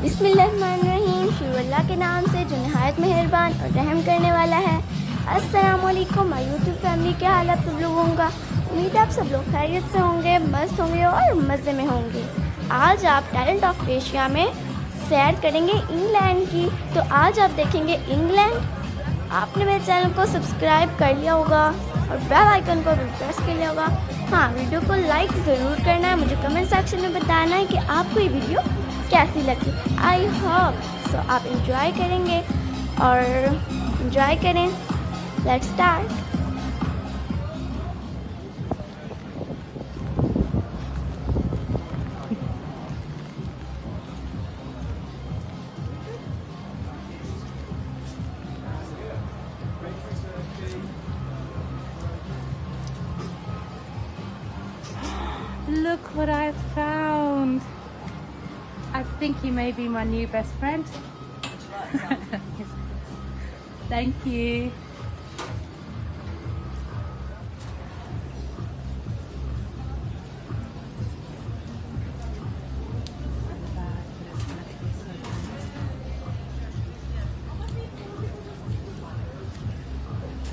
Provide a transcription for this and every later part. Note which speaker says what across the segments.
Speaker 1: बिस्मिल्लाहिर्रहमानिर्रहीम। शुरू अल्लाह के नाम से जो नहायत मेहरबान और रहम करने वाला है। अस्सलामुअलिकुम माय यूट्यूब फैमिली, क्या हाल आप सब लोगों का। उम्मीद है आप सब लोग खैरियत से होंगे, मस्त होंगे और मज़े में होंगे। आज आप टैलेंट ऑफ एशिया में सैर करेंगे इंग्लैंड की। तो आज आप देखेंगे इंग्लैंड। आपने मेरे चैनल को सब्सक्राइब कर लिया होगा और बेल आइकन को भी प्रेस कर लिया होगा। हाँ, वीडियो को लाइक ज़रूर करना है। मुझे कमेंट सेक्शन में बताना है कि आपको ये वीडियो कैसी लगी। आई होप सो आप इंजॉय करेंगे और इंजॉय करें। Let's start.
Speaker 2: Look what I found. I think he may be my new best friend. Thank you.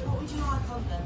Speaker 3: What would you like on them?